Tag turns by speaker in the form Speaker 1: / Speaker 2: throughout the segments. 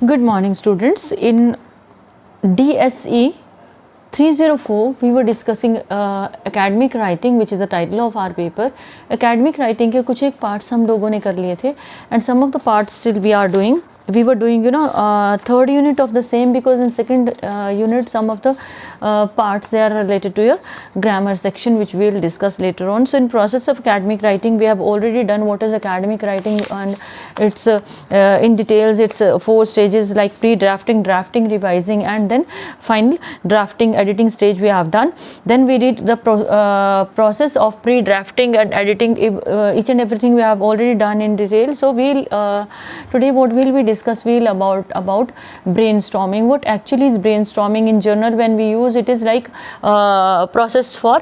Speaker 1: Good morning, students. In DSE 304 we were discussing academic writing, which is the title of our paper. Academic writing के कुछ एक parts हम लोगों ने कर लिए थे, and some of the parts still we were doing third unit of the same, because in second unit some of the parts they are related to your grammar section, which we will discuss later on. So in process of academic writing we have already done what is academic writing, and it's in details. It's 4 stages like pre-drafting, drafting, revising, and then final drafting, editing stage we have done. Then we did the process of pre-drafting and editing. Each and everything we have already done in detail. So we'll today what will we discuss about brainstorming. What actually is brainstorming? In general when we use it is like process for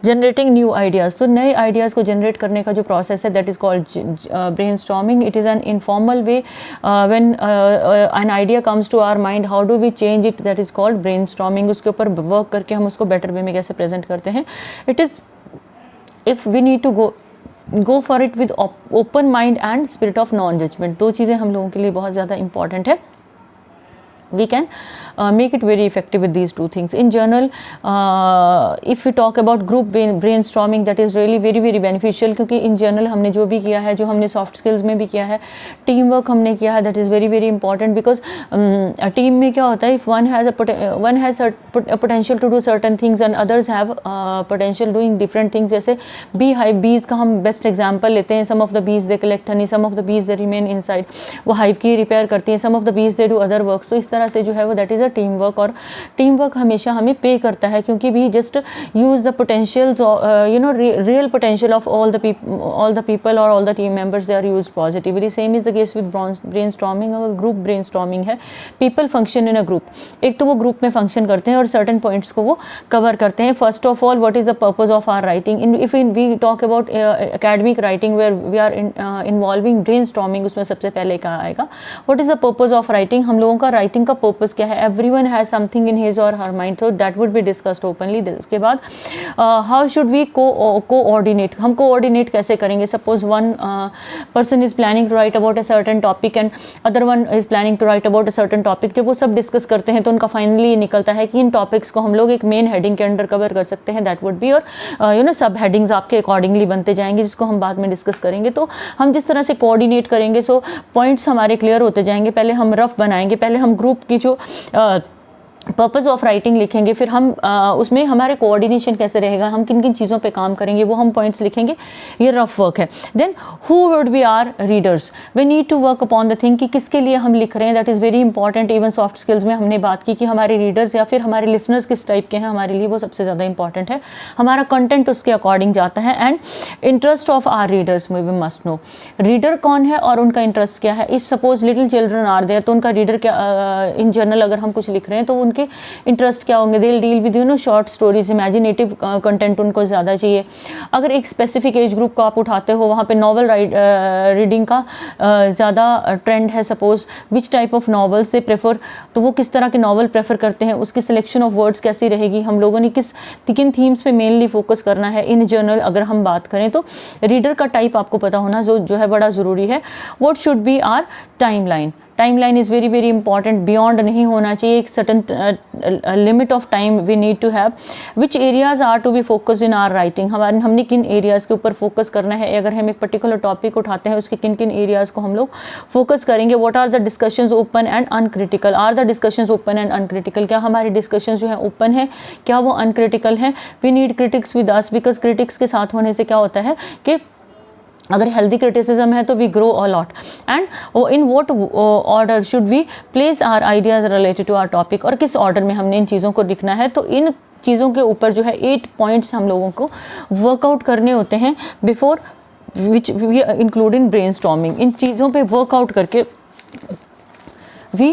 Speaker 1: generating new ideas. तो नए ideas को generate करने का जो process है that is called brainstorming. It is an informal way when an idea comes to our mind, how do we change it, that is called brainstorming. उसके ऊपर work करके हम उसको बेटर वे में कैसे प्रेजेंट करते हैं. It is if we need to go for it with open mind and spirit of non judgement. 2 चीज़ें हम लोगों के लिए बहुत ज़्यादा इंपॉर्टेंट है. We can make it very effective with these 2 things. In general, if we talk about group brainstorming, that is really very very beneficial, क्योंकि in general हमने जो भी किया है, जो हमने soft skills में भी किया है, team work हमने किया है, that is very very important, because team में क्या होता है, if one has a potential to do certain things and others have potential doing different things. जैसे beehive, bees का हम best example लेते हैं. some of the bees they collect honey, some of the bees they remain inside. वो hive की repair करती हैं. some of the bees they do other works. तो इस तरह से जो है वो that is a team work. और टीम वर्क हमेशा हमें पे करता है, क्योंकि we just use the potentials, real potential of all the people और all the team members, they are used positively. Same is the case with brainstorming. अगर group brainstorming है, people function in a group. एक तो वो group में function करते हैं और सर्टन पॉइंट्स को वो कवर करते हैं. First of all, what is the purpose of our writing. If we talk about academic writing where we are involving brainstorming, उसमें सबसे पहले क्या आएगा, what is the purpose of writing. हम लोगों का राइटिंग का पर्पस क्या है. Everyone has something in his or her mind, तो that would be discussed openly. उसके बाद हाउ शुड वी कोऑर्डिनेट. हम कोऑर्डिनेट कैसे करेंगे. Suppose one person is planning to write about a certain topic and other one is planning to write about a certain topic. जब वो सब discuss करते हैं तो उनका फाइनली ये निकलता है कि इन टॉपिक्स को हम लोग एक मेन हेडिंग के अंडर कवर कर सकते हैं. दैट वुड बी, और सब हेडिंग्स आपके अकॉर्डिंगली बनते जाएंगे, जिसको हम बाद में डिस्कस करेंगे. तो हम जिस तरह से कोऑर्डिनेट करेंगे, सो पॉइंट्स हमारे क्लियर होते जाएंगे. पहले हम रफ बनाएंगे, पहले हम ग्रुप की जो पर्पज़ ऑफ राइटिंग लिखेंगे, फिर हम उसमें हमारे कोऑर्डिनेशन कैसे रहेगा, हम किन किन चीज़ों पे काम करेंगे, वो हम पॉइंट्स लिखेंगे. ये रफ वर्क है. Then who would be our readers. We need to work upon the thing कि किसके लिए हम लिख रहे हैं. That is very important. Even soft skills में हमने बात की कि हमारे रीडर्स या फिर हमारे लिसनर्स किस टाइप के हैं हमारे लिए, वो सबसे ज़्यादा इंपॉर्टेंट है. हमारा कंटेंट उसके अकॉर्डिंग जाता है. And interest of our readers में वी मस्ट नो. रीडर कौन है और उनका इंटरेस्ट क्या है. If suppose little children are there, तो उनका रीडर क्या, इन जनरल अगर हम कुछ लिख रहे हैं तो उनके इंटरेस्ट क्या होंगे. They will deal with short stories, imaginative content उनको ज़्यादा चाहिए. अगर एक स्पेसिफिक एज ग्रुप को आप उठाते हो, वहाँ पे नॉवल रीडिंग का ज़्यादा ट्रेंड है. Suppose which type of novels they prefer, तो वो किस तरह के नॉवल प्रेफर करते हैं, उसकी सिलेक्शन ऑफ वर्ड्स कैसी रहेगी, हम लोगों ने किन थीम्स पे मेनली फोकस करना है. इन जनरल अगर हम बात करें तो रीडर का टाइप आपको पता होना जो है बड़ा ज़रूरी है. What should be our timeline. Timeline is very very important. Beyond नहीं होना चाहिए. एक certain limit of time we need to have. Which areas are to be focused in our writing. हमने किन एरियाज़ के ऊपर फोकस करना है. अगर हम एक पर्टिकुलर टॉपिक उठाते हैं, उसके किन किन एरियाज़ को हम लोग फोकस करेंगे. What are the discussions open and uncritical. Are the discussions open and uncritical. क्या हमारी डिस्कशंस जो है ओपन है, क्या वो अनक्रिटिकल हैं. We need critics with us, because critics के साथ होने से क्या होता है कि अगर हेल्दी क्रिटिसिज्म है तो we grow a lot. And in what order should we place our ideas related to our topic. और किस ऑर्डर में हमने इन चीज़ों को लिखना है. तो इन चीज़ों के ऊपर जो है 8 पॉइंट्स हम लोगों को वर्कआउट करने होते हैं before which we include in brainstorming. इन चीज़ों पे वर्कआउट करके we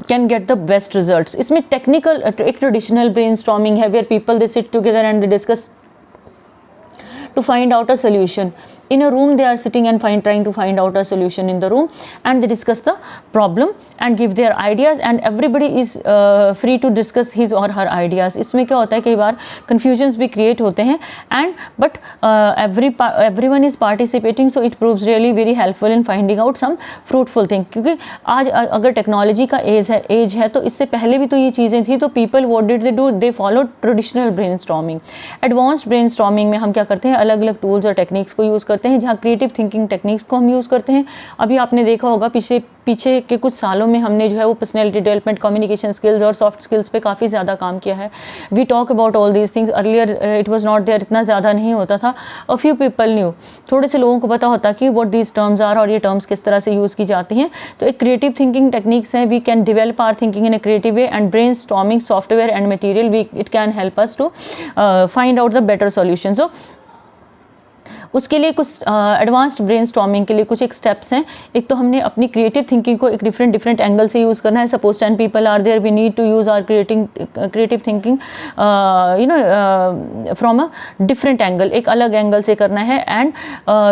Speaker 1: can get the best results. इसमें टेक्निकल, एक ट्रेडिशनल ब्रेनस्टॉर्मिंग है where people they sit together and they discuss to find out a solution. in a room they are sitting and trying to find out a solution in the room, and they discuss the problem and give their ideas, and everybody is free to discuss his or her ideas. इसमें क्या होता है, कई बार confusions भी create होते हैं, and but everyone is participating, so it proves really very helpful in finding out some fruitful thing. क्योंकि आज अगर टेक्नोलॉजी का एज है तो इससे पहले भी तो ये चीज़ें थी, तो people what did they do, they follow traditional brainstorming. Advanced brainstorming में हम क्या करते हैं, अलग अलग टूल्स और टेक्निक्स को यूज़ करते हैं, जहाँ क्रिएटिव थिंकिंग टेक्निक्स को हम यूज़ करते हैं. अभी आपने देखा होगा पीछे के कुछ सालों में हमने जो है वो पर्सनैलिटी डेवलपमेंट, कम्युनिकेशन स्किल्स और सॉफ्ट स्किल्स पे काफ़ी ज़्यादा काम किया है. We talk about all these things. Earlier it was not there, इतना ज़्यादा नहीं होता था. अ फ्यू पीपल न्यू, थोड़े से लोगों को पता होता कि व्हाट दीज टर्म्स आर और ये टर्म्स किस तरह से यूज़ की जाती हैं. तो एक क्रिएटिव थिंकिंग टेक्निक्स हैं. We can develop our thinking in a creative way, and brainstorming software and material, it can help us to find out the better solution. So उसके लिए कुछ एडवांस्ड ब्रेनस्टॉर्मिंग के लिए कुछ एक स्टेप्स हैं. एक तो हमने अपनी क्रिएटिव थिंकिंग को एक डिफरेंट एंगल से यूज़ करना है. Suppose 10 people are there, we need to use our creative thinking from a different angle, एक अलग एंगल से करना है. And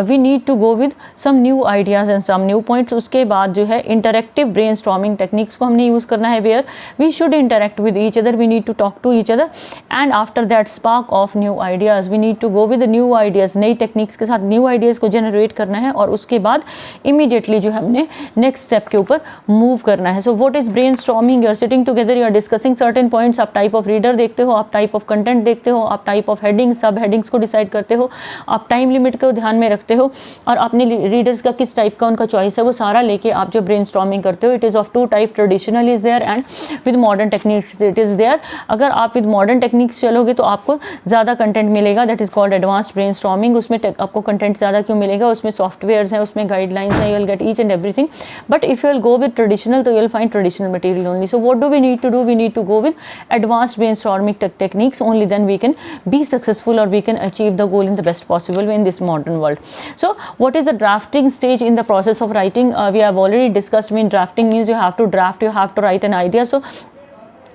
Speaker 1: we need to go with some new ideas and some new points. उसके बाद जो है इंटरेक्टिव ब्रेनस्टॉर्मिंग टेक्निक्स को हमने यूज़ करना है, where we should interact with each other, we need to talk to each other, and after that spark of new ideas, we need to go with new ideas, नई techniques के साथ new ideas को generate करना है. और उसके बाद immediately जो है हमने नेक्स्ट स्टेप के ऊपर मूव करना है. So what is brainstorming, you are sitting together, you are discussing certain points. आप टाइप ऑफ रीडर देखते हो, आप टाइप ऑफ कंटेंट देखते हो, आप type of heading sub headings को डिसाइड करते हो, आप टाइम लिमिट को ध्यान में रखते हो, और अपने रीडर्स का किस टाइप का उनका चॉइस है वो सारा लेके आप जो ब्रेनस्टॉर्मिंग करते हो. It is of two type, traditional is there and with modern techniques it is there. अगर आप विद मॉडर्न टेक्निक्स चलोगे तो आपको ज़्यादा कंटेंट मिलेगा, that is called advanced brainstorming. उसमें आपको कंटेंट ज़्यादा क्यों मिलेगा, उसमें सॉफ्टवेयर्स हैं, उसमें गाइडलाइंस हैं, you will get each and everything. But if you will go with traditional तो you will find traditional material only. So what do we need to do, we need to go with advanced brainstorming techniques. Only then we can be successful और we can achieve the goal in the best possible way in this modern world. So what is the drafting stage in the process of writing, we have already discussed. Mean drafting means you have to draft, you have to write an idea. So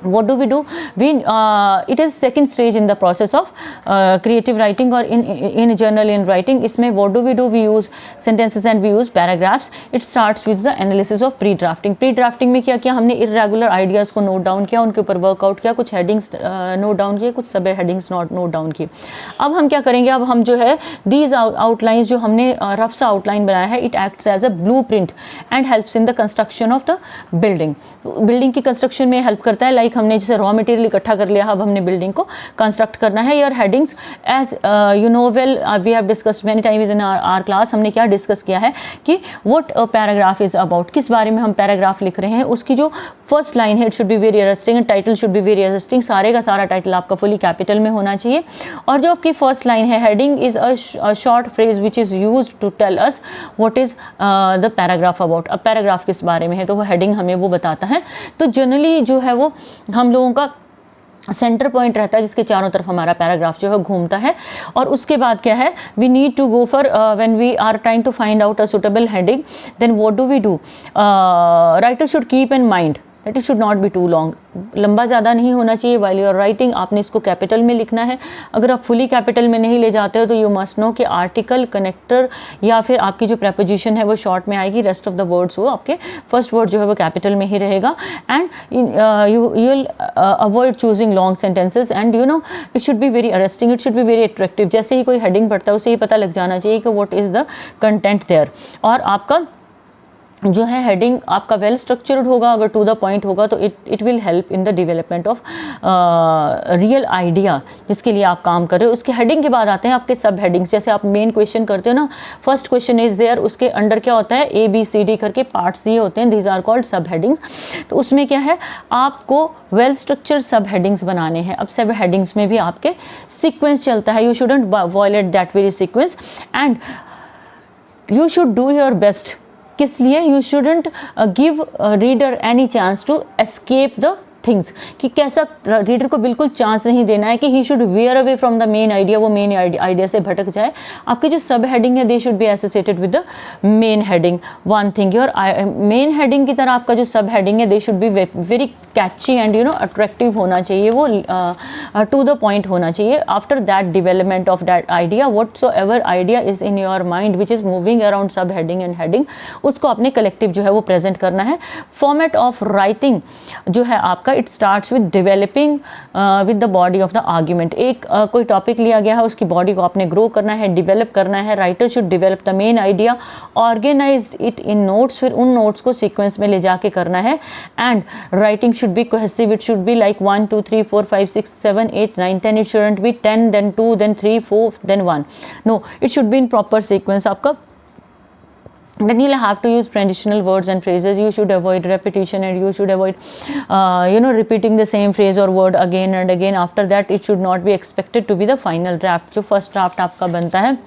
Speaker 1: what do? We it is second stage in the process of creative writing or in general in writing. इसमें what do? We use sentences and we use paragraphs. It starts with the analysis of pre-drafting. Pre-drafting में क्या किया हमने, irregular ideas को note down किया, उनके ऊपर workout किया, कुछ headings note down किए, कुछ सब headings note down किए. अब हम क्या करेंगे, अब हम जो है these outlines जो हमने rough सा outline बनाया है, it acts as a blueprint and helps in the construction of the building. Building की construction में help करता है. हमने जैसे रॉ मटेरियल इकट्ठा कर लिया, अब हमने बिल्डिंग को कंस्ट्रक्ट करना है. Your headings as you know well, we have discussed many times in our class. हमने क्या डिस्कस किया है कि what a paragraph is about, किस बारे में हम पैराग्राफ लिख रहे हैं. उसकी जो फर्स्ट लाइन है it should be very arresting, title should be very arresting. सारे का सारा टाइटल आपका फुली कैपिटल में होना चाहिए. और जो आपकी फर्स्ट लाइन है, heading is a short phrase which is used to tell us what is the paragraph about. अब पैराग्राफ किस बारे में है तो वो हेडिंग हमें वो बताता है. तो जनरली जो है वो हम लोगों का सेंटर पॉइंट रहता है जिसके चारों तरफ हमारा पैराग्राफ जो है घूमता है. और उसके बाद क्या है, we need to go for when we are trying to find out a suitable heading, then what do we do. Writer should keep in mind that it should not be too long. लंबा ज़्यादा नहीं होना चाहिए. While you are writing आपने इसको capital में लिखना है. अगर आप फुली कैपिटल में नहीं ले जाते हो तो यू मस्ट नो कि आर्टिकल, कनेक्टर या फिर आपकी जो प्रेपोजिशन है वो शॉर्ट में आएगी, रेस्ट ऑफ द वर्ड्स वो आपके फर्स्ट वर्ड जो है वो कैपिटल में ही रहेगा. And you will avoid choosing long sentences and you know it should be very arresting, it should be very attractive. जैसे ही कोई हेडिंग पढ़ता है उसे ही पता लग जाना चाहिए कि what is the content there. और आपका जो है हेडिंग आपका वेल स्ट्रक्चर्ड होगा, अगर टू द पॉइंट होगा तो it will help in the development of real idea जिसके लिए आप काम कर रहे हो. उसके हेडिंग के बाद आते हैं आपके सब हेडिंग्स. जैसे आप मेन क्वेश्चन करते हो ना, फर्स्ट क्वेश्चन इज देयर, उसके अंडर क्या होता है, ABCD करके पार्ट्स दिए होते हैं, दीज आर कॉल्ड सब हेडिंग्स. तो उसमें क्या है, आपको वेल स्ट्रक्चर्ड सब हेडिंग्स बनाने हैं. अब सब हेडिंग्स में भी आपके सीक्वेंस चलता है. You shouldn't violate that very sequence and you should do your best. किस लिए, you shouldn't give reader any chance to escape the things, कि कैसा रीडर को बिल्कुल चांस नहीं देना है कि he should wear away from the main idea, वो मेन आइडिया से भटक जाए। आपके जो सब हेडिंग है they should be associated with the main heading. One thing, your main heading की तरह आपका जो सब हेडिंग है they should be very catchy and attractive होना चाहिए, वो टू द पॉइंट होना चाहिए। After that development of that idea, whatsoever idea is in your mind which is moving around सब हेडिंग एंड हेडिंग, उसको अपने कलेक्टिव जो है वो प्रेजेंट करना है। फॉर्मेट ऑफ राइटिंग जो है आपका, it starts with developing with the body of the argument. एक कोई टॉपिक लिया गया है, उसकी बॉडी को आपने ग्रो करना है, डेवलप करना है। Writer should develop the main idea, organized it in notes, फिर उन नोट्स को सीक्वेंस में ले जाके करना है। And writing should B cohesive, it should be like 1 2 3 4 5 6 7 8 9 10, it shouldn't be 10 then 2 then 3 4 then 1, no, it should be in proper sequence आपका। Then you'll have to use traditional words and phrases. You should avoid repetition and you should avoid repeating the same phrase or word again and again. After that it should not be expected to be the final draft। जो first draft आपका बनता है,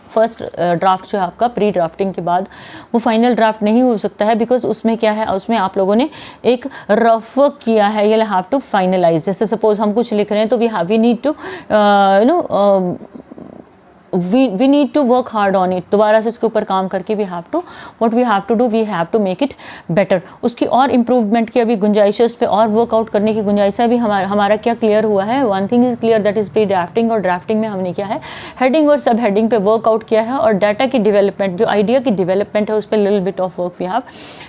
Speaker 1: first draft जो है आपका pre drafting के बाद, वो फाइनल ड्राफ्ट नहीं हो सकता है, बिकॉज उसमें क्या है, उसमें आप लोगों ने एक रफ वर्क किया है। You have to finalize. जैसे सपोज हम कुछ लिख रहे हैं तो we need to we need to work hard on it, दोबारा से उसके ऊपर काम करके we have to make it better। उसकी और इम्प्रूवमेंट की अभी गुंजाइश है, उस पर और वर्कआउट करने की गुंजाइश है। अभी हमारा क्या क्लियर हुआ है, one thing is clear, that is pre drafting. और ड्राफ्टिंग में हमने क्या है, हेडिंग और सब हेडिंग पे वर्कआउट किया है, और डाटा की डेवलपमेंट, जो आइडिया की डेवलपमेंट है, उस पर little bit of work we have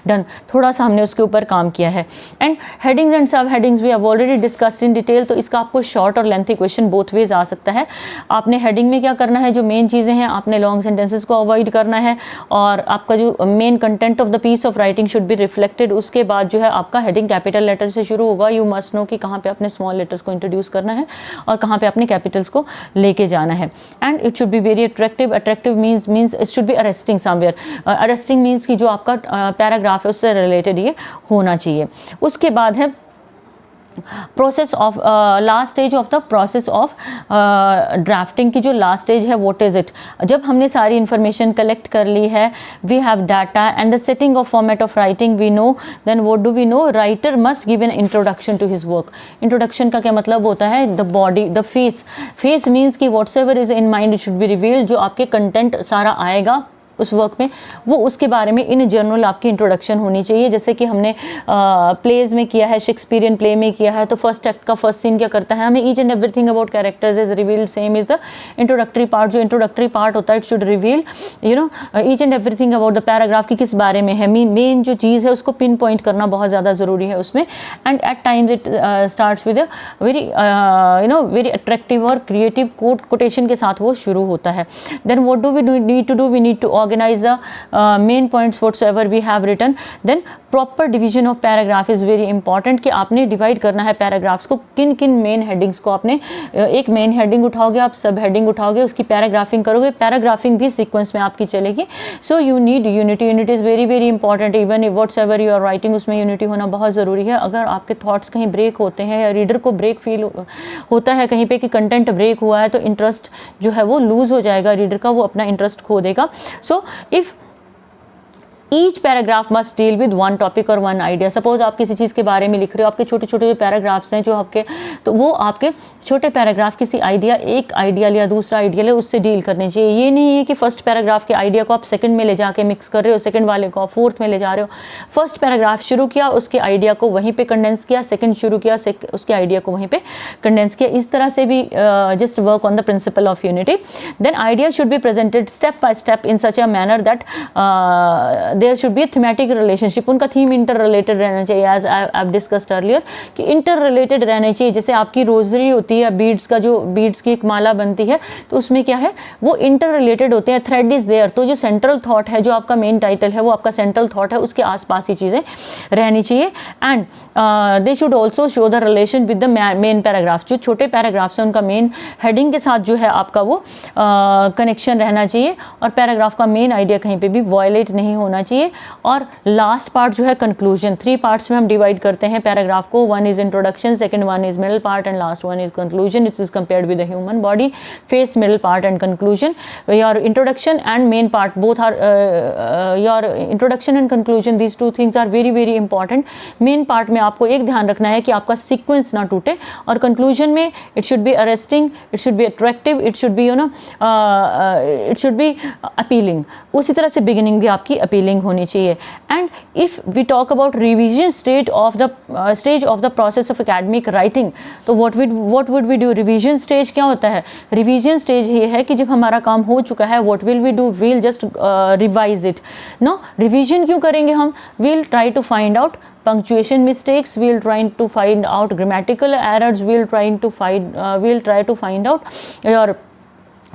Speaker 1: done, थोड़ा सा हमने उसके ऊपर काम किया है। And headings and sub headings we have already discussed in detail. तो इसका आपको शॉर्ट और लेंथी क्वेश्चन बोथ वेज आ सकता है। आपने हेडिंग में क्या करना है, जो मेन चीज़ें हैं, आपने लॉन्ग सेंटेंसेस को अवॉइड करना है, और आपका जो main content of the piece of writing should be reflected. उसके बाद जो है आपका हेडिंग कैपिटल लेटर से शुरू होगा। यू मस्ट नो कि कहाँ पे अपने स्मॉल लेटर्स को इंट्रोड्यूस करना है और कहाँ पे अपने कैपिटल्स को लेके जाना है। And it should be very attractive. Attractive means it should be arresting somewhere. Arresting means कि जो आपका पैराग्राफ है उससे रिलेटेड ये होना चाहिए। उसके बाद है process of last stage of the process of drafting की जो लास्ट स्टेज है, व्हाट इज इट। जब हमने सारी इंफॉर्मेशन कलेक्ट कर ली है, we have data and the setting of format of writing we know, then what do we know, writer must give an introduction to his work. Introduction का क्या मतलब होता है, the body, the face means कि whatsoever is in mind it should be revealed. जो आपके content सारा आएगा उस वर्क में, वो उसके बारे में इन जनरल आपकी इंट्रोडक्शन होनी चाहिए। जैसे कि हमने प्लेज में किया है, शेक्सपियरियन प्ले में किया है, तो फर्स्ट एक्ट का फर्स्ट सीन क्या करता है, हमें each and everything about characters is revealed, same is the introductory part. जो इंट्रोडक्टरी पार्ट होता है it should reveal each and everything about the paragraph की किस बारे में है, मेन जो चीज़ है उसको पिन पॉइंट करना बहुत ज़्यादा ज़रूरी है उसमें। And at times it starts with very very attractive और क्रिएटिव कोटेशन के साथ वो शुरू होता है। Then what do we need to do, we need to organize the main points whatsoever we have written। then proper division of paragraph is very important कि आपने divide करना है पैराग्राफ्स को, किन किन मेन हेडिंग्स को आपने, एक मेन हेडिंग उठाओगे, आप सब हेडिंग उठाओगे, उसकी पैराग्राफिंग करोगे, पैराग्राफिंग भी सीक्वेंस में आपकी चलेगी। So you need unity. Unity is very very important. Even whatsoever you are writing, उसमें यूनिटी होना बहुत ज़रूरी है। अगर आपके थॉट्स कहीं ब्रेक होते हैं या रीडर को ब्रेक फील होता है कहीं पे कि कंटेंट ब्रेक हुआ है, तो इंटरेस्ट जो है वो लूज़ हो जाएगा रीडर का, वो अपना इंटरेस्ट खो देगा। सो if each paragraph must deal with one topic और वन आइडिया। सपोज आप किसी चीज़ के बारे में लिख रहे हो, आपके छोटे छोटे जो पैराग्राफ्स हैं जो आपके, तो वो आपके छोटे पैराग्राफ किसी आइडिया, एक आइडिया लिया, दूसरा आइडिया लिया, उससे डील करने चाहिए। ये नहीं है कि फर्स्ट पैराग्राफ के आइडिया को आप सेकंड में ले जाके मिक्स कर रहे हो, सेकंड वाले को आप फोर्थ में ले जा रहे हो। फर्स्ट पैराग्राफ शुरू किया, उसके आइडिया को वहीं पर कंडेंस किया, सेकेंड शुरू किया, उसके आइडिया को वहीं पर कंडेंस किया। इस तरह से भी just work on the principle of unity. Then idea should be presented step by step in such a manner that there should be thematic relationship. उनका थीम इंटर रिलेटेड रहना चाहिए, as I have discussed earlier कि inter related रहना चाहिए। जैसे आपकी rosary होती है, बीड्स का जो बीड्स की एक माला बनती है, तो उसमें क्या है, वो इंटर रिलेटेड होते हैं, थ्रेड इज देयर। तो जो सेंट्रल थॉट है, जो आपका मेन टाइटल है, वो आपका सेंट्रल थॉट है, उसके आसपास ही चीज़ें रहनी चाहिए। And they should also show the relation with the main paragraph. जो छोटे पैराग्राफ्स हैं उनका मेन हेडिंग के साथ जो है आपका वो कनेक्शन रहना चाहिए, और पैराग्राफ का मेन आइडिया कहीं पर भी वॉयलेट नहीं होना चाहिए। चाहिए। और लास्ट पार्ट जो है कंक्लूजन, 3 पार्ट्स में हम डिवाइड करते हैं पैराग्राफ को, 1 is introduction, second 1 is middle part and last 1 is conclusion. It is compared with the human body, face, middle part and conclusion. Your introduction and main part both are, your introduction and conclusion, these 2 things are very very important. Main part में आपको एक ध्यान रखना है कि आपका sequence ना टूटे, और कंक्लूजन में it should be arresting, it should be attractive, it should be it should be appealing. उसी तरह से बिगिनिंग भी आपकी अपीलिंग होनी चाहिए। And if we talk about revision stage of the process of academic writing, तो what would we do? Revision stage क्या होता है? रिवीजन स्टेज ये है कि जब हमारा काम हो चुका है, what will we do? We'll just revise it. No, revision क्यों करेंगे हम? We'll try to find out punctuation mistakes, we'll trying to find out grammatical errors, we'll try to find out your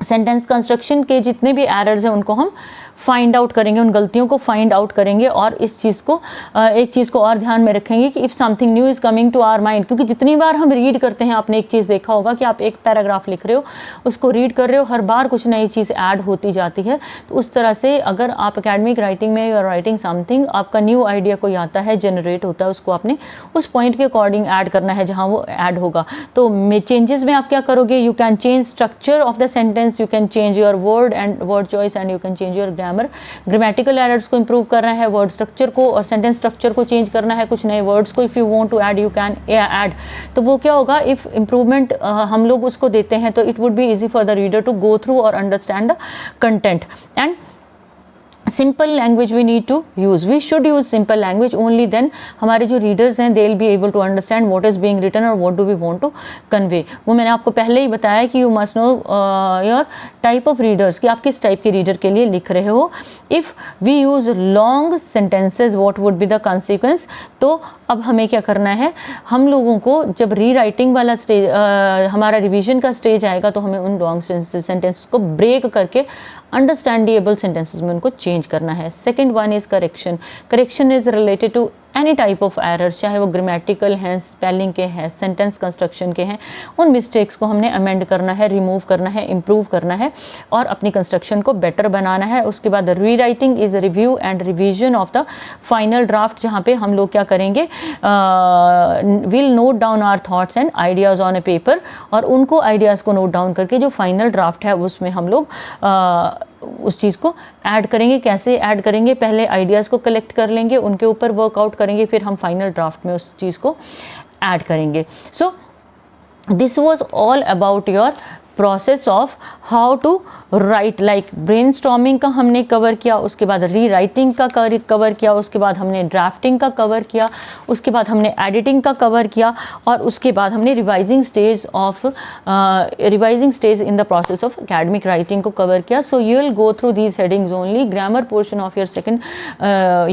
Speaker 1: sentence construction के जितने भी errors हैं उनको हम find out करेंगे, उन गलतियों को फाइंड आउट करेंगे। और इस चीज़ को एक चीज़ को और ध्यान में रखेंगे कि if something new is coming to our mind, क्योंकि जितनी बार हम रीड करते हैं, आपने एक चीज़ देखा होगा कि आप एक पैराग्राफ लिख रहे हो, उसको रीड कर रहे हो, हर बार कुछ नई चीज़ ऐड होती जाती है। तो उस तरह से अगर आप एकेडमिक राइटिंग में यू आर राइटिंग समथिंग, आपका न्यू आइडिया कोई आता है, जनरेट होता है, उसको आपने उस पॉइंट के अकॉर्डिंग ऐड करना है जहाँ वो ऐड होगा। तो चेंजेस में आप क्या करोगे? You can change structure of the sentence, you can change your word and word choice, and you can change your grammar. Grammatical errors को इंप्रूव करना है, वर्ड स्ट्रक्चर को और सेंटेंस स्ट्रक्चर को चेंज करना है, कुछ नए वर्ड्स को if you want to add, you can add. तो वो क्या होगा? इफ़ इम्प्रूवमेंट हम लोग उसको देते हैं, तो it would be easy for the reader to go through और understand the content. And simple language we need to use, we should use simple language, only then हमारे जो रीडर्स हैं they will be able to understand what is being written और what do we want to convey. वो मैंने आपको पहले ही बताया कि you must know your type of readers, कि आप किस टाइप के रीडर के लिए लिख रहे हो। If we use long sentences, what would be the consequence? तो अब हमें क्या करना है, हम लोगों को जब री राइटिंग वाला स्टेज, हमारा रिवीजन का स्टेज आएगा, तो हमें उन लॉन्ग सेंटेंस को ब्रेक करके अंडरस्टैंडेबल सेंटेंसेस में उनको चेंज करना है। Second one is correction. Correction is related to any type of error, चाहे वो ग्रामेटिकल हैं, स्पेलिंग के हैं, सेंटेंस कंस्ट्रक्शन के हैं, उन मिस्टेक्स को हमने अमेंड करना है, रिमूव करना है, इम्प्रूव करना है और अपनी कंस्ट्रक्शन को बेटर बनाना है। उसके बाद rewriting is review and revision of the final draft, जहाँ पे हम लोग क्या करेंगे, will note down our thoughts and ideas on a paper, और उनको आइडियाज़ को नोट डाउन करके जो फाइनल ड्राफ्ट है उसमें हम लोग उस चीज़ को ऐड करेंगे। कैसे ऐड करेंगे? पहले आइडियाज़ को कलेक्ट कर लेंगे, उनके ऊपर वर्कआउट करेंगे, फिर हम फाइनल ड्राफ्ट में उस चीज़ को ऐड करेंगे। So this was all about your process of how to write. Like brainstorming का हमने कवर किया, उसके बाद री राइटिंग का कवर किया, उसके बाद हमने ड्राफ्टिंग का कवर किया, उसके बाद हमने एडिटिंग का कवर किया, और उसके बाद हमने revising stage in the process of academic writing को कवर किया। So you will go through these headings only. Grammar portion of your second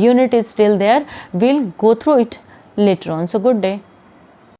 Speaker 1: unit is still there, will go through it later on. So good day.